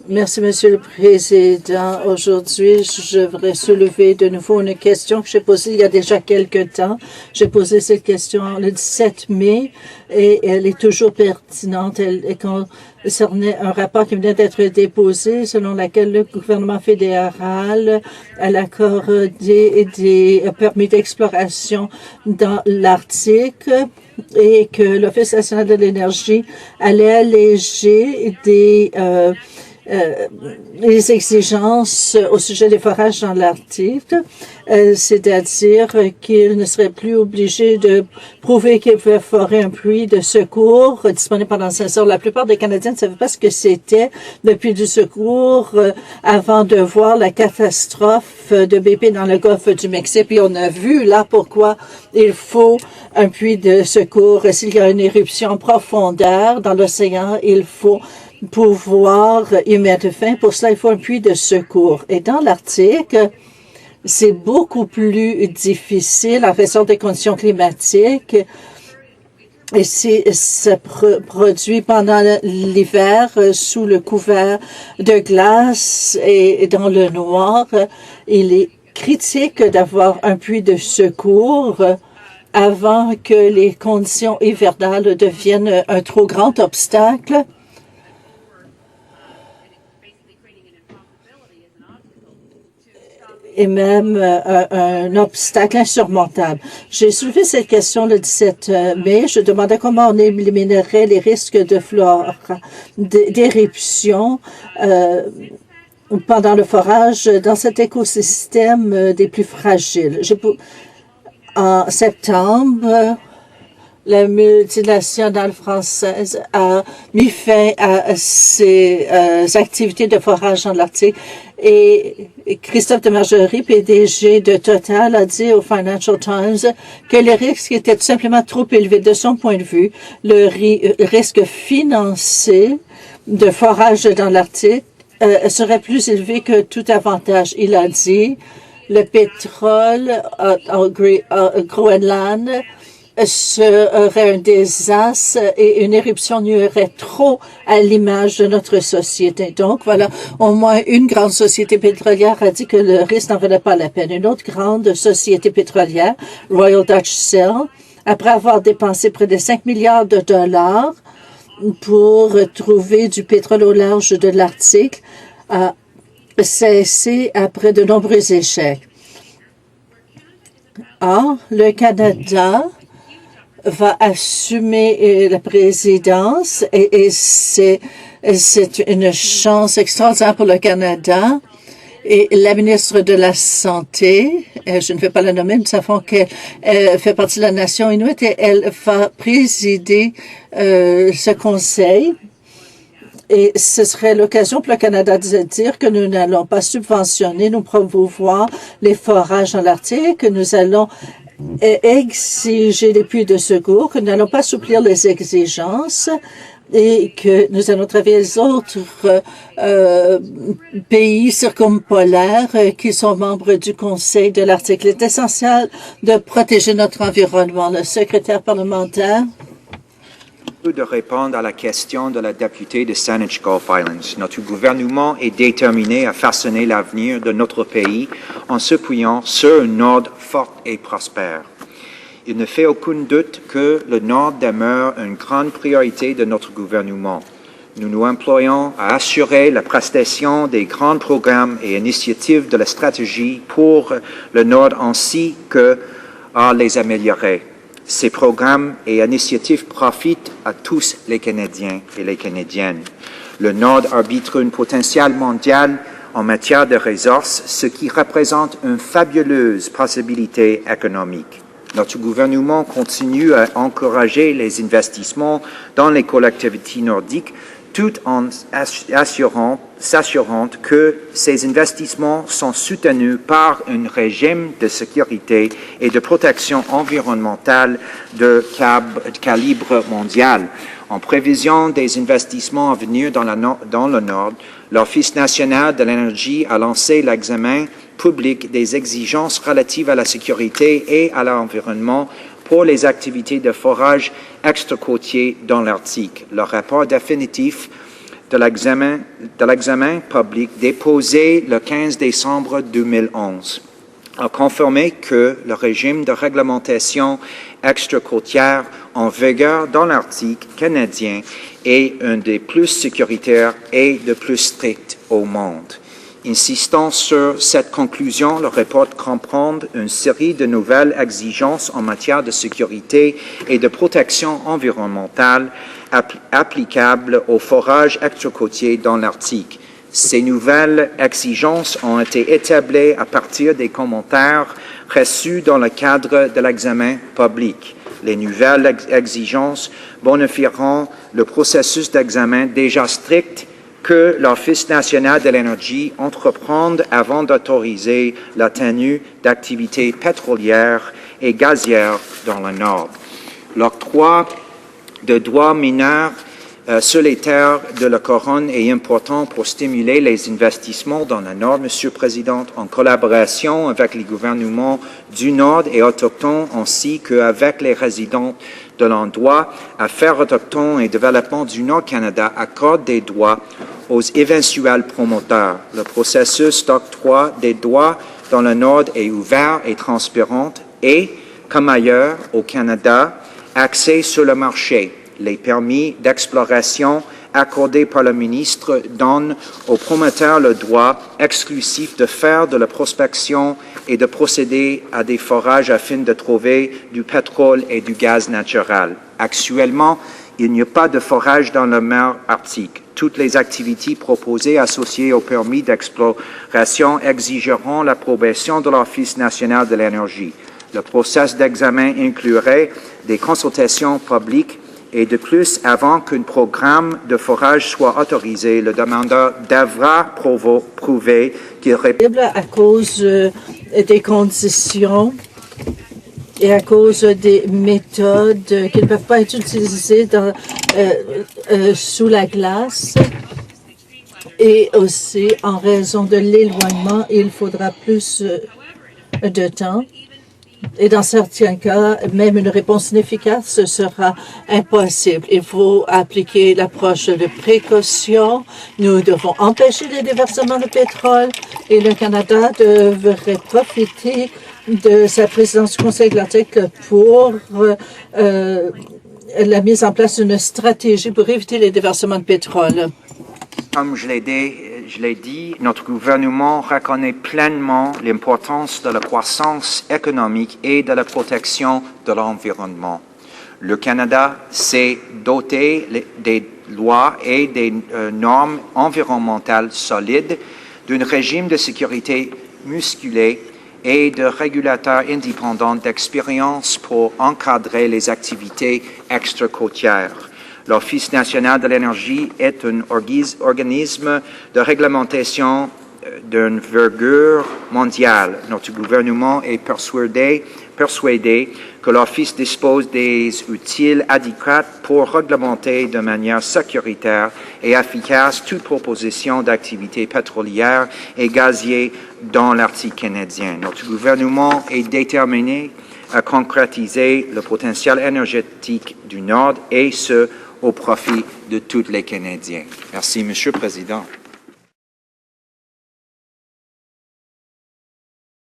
Merci, Monsieur le Président. Aujourd'hui, je voudrais soulever de nouveau une question que j'ai posée il y a déjà quelque temps. J'ai posé cette question le 17 mai et elle est toujours pertinente. Elle concernait un rapport qui venait d'être déposé selon lequel le gouvernement fédéral allait accorder des permis d'exploration dans l'Arctique et que l'Office national de l'énergie allait alléger les exigences au sujet des forages dans l'Arctique, c'est-à-dire qu'ils ne seraient plus obligés de prouver qu'ils pouvaient forer un puits de secours disponible pendant 5 heures. La plupart des Canadiens ne savaient pas ce que c'était le puits du secours avant de voir la catastrophe de BP dans le golfe du Mexique. Puis on a vu là pourquoi il faut un puits de secours. S'il y a une éruption en profondeur dans l'océan, il faut pouvoir y mettre fin. Pour cela, il faut un puits de secours. Et dans l'Arctique, c'est beaucoup plus difficile en raison des conditions climatiques. Et si ça produit pendant l'hiver sous le couvert de glace et dans le noir, il est critique d'avoir un puits de secours avant que les conditions hivernales deviennent un trop grand obstacle. Et même un obstacle insurmontable. J'ai soulevé cette question le 17 mai. Je demandais comment on éliminerait les risques de flore, d'éruption pendant le forage dans cet écosystème des plus fragiles. En septembre, la multinationale française a mis fin à ses activités de forage dans l'Arctique et Christophe de Margerie, PDG de Total, a dit au Financial Times que les risques étaient tout simplement trop élevés. De son point de vue, le risque financier de forage dans l'Arctique serait plus élevé que tout avantage. Il a dit le pétrole en Groenland serait un désastre et une éruption nuirait trop à l'image de notre société. Donc, voilà, au moins une grande société pétrolière a dit que le risque n'en valait pas la peine. Une autre grande société pétrolière, Royal Dutch Shell, après avoir dépensé près de 5 milliards de dollars pour trouver du pétrole au large de l'Arctique, a cessé après de nombreux échecs. Or, le Canada va assumer la présidence et c'est une chance extraordinaire pour le Canada. Et la ministre de la Santé, je ne vais pas la nommer, nous savons qu'elle fait partie de la nation inuit et elle va présider ce conseil. Et ce serait l'occasion pour le Canada de dire que nous n'allons pas subventionner, nous promouvoir les forages dans l'Arctique, que nous allons exiger des puits de secours, que nous n'allons pas assouplir les exigences et que nous allons travailler les autres pays circumpolaires qui sont membres du Conseil de l'Arctique. Il est essentiel de protéger notre environnement. Le secrétaire parlementaire. De répondre à la question de la députée de Saanich Gulf Islands. Notre gouvernement est déterminé à façonner l'avenir de notre pays en s'appuyant sur un Nord fort et prospère. Il ne fait aucun doute que le Nord demeure une grande priorité de notre gouvernement. Nous nous employons à assurer la prestation des grands programmes et initiatives de la stratégie pour le Nord ainsi qu'à les améliorer. Ces programmes et initiatives profitent à tous les Canadiens et les Canadiennes. Le Nord arbitre un potentiel mondial en matière de ressources, ce qui représente une fabuleuse possibilité économique. Notre gouvernement continue à encourager les investissements dans les collectivités nordiques tout en s'assurant que ces investissements sont soutenus par un régime de sécurité et de protection environnementale de calibre mondial. En prévision des investissements à venir dans le Nord, l'Office national de l'énergie a lancé l'examen public des exigences relatives à la sécurité et à l'environnement pour les activités de forage extra-côtier dans l'Arctique. Le rapport définitif de l'examen public déposé le 15 décembre 2011 a confirmé que le régime de réglementation extra-côtière en vigueur dans l'Arctique canadien est un des plus sécuritaires et des plus stricts au monde. Insistant sur cette conclusion, le rapport comprend une série de nouvelles exigences en matière de sécurité et de protection environnementale applicables au forage extra-côtier dans l'Arctique. Ces nouvelles exigences ont été établies à partir des commentaires reçus dans le cadre de l'examen public. Les nouvelles exigences bonifieront le processus d'examen déjà strict que l'Office national de l'énergie entreprend avant d'autoriser la tenue d'activités pétrolières et gazières dans le Nord. L'octroi de droits mineurs sur les terres de la Couronne est important pour stimuler les investissements dans le Nord, Monsieur le Président, en collaboration avec les gouvernements du Nord et autochtones, ainsi qu'avec les résidents de l'endroit. Affaires autochtones et développement du Nord-Canada accorde des droits aux éventuels promoteurs. Le processus d'octroi des droits dans le Nord est ouvert et transparent et, comme ailleurs au Canada, axé sur le marché. Les permis d'exploration accordés par le ministre donnent aux promoteurs le droit exclusif de faire de la prospection et de procéder à des forages afin de trouver du pétrole et du gaz naturel. Actuellement, il n'y a pas de forage dans la mer Arctique. Toutes les activités proposées associées au permis d'exploration exigeront l'approbation de l'Office national de l'énergie. Le processus d'examen inclurait des consultations publiques et de plus, avant qu'un programme de forage soit autorisé, le demandeur devra prouver qu'il répond à cause des conditions et à cause des méthodes qui ne peuvent pas être utilisées sous la glace. Et aussi, en raison de l'éloignement, il faudra plus de temps. Et dans certains cas, même une réponse inefficace sera impossible. Il faut appliquer l'approche de précaution. Nous devons empêcher les déversements de pétrole et le Canada devrait profiter de sa présidence du Conseil de l'Arctique pour la mise en place d'une stratégie pour éviter les déversements de pétrole. Comme je l'ai dit, notre gouvernement reconnaît pleinement l'importance de la croissance économique et de la protection de l'environnement. Le Canada s'est doté des lois et des normes environnementales solides, d'un régime de sécurité musculé et de régulateurs indépendants d'expérience pour encadrer les activités extra-côtières. L'Office national de l'énergie est un organisme de réglementation d'envergure mondiale. Notre gouvernement est persuadé que l'Office dispose des outils adéquats pour réglementer de manière sécuritaire et efficace toute proposition d'activité pétrolière et gazière dans l'Arctique canadien. Notre gouvernement est déterminé à concrétiser le potentiel énergétique du Nord et ce, au profit de tous les Canadiens. Merci, Monsieur le Président.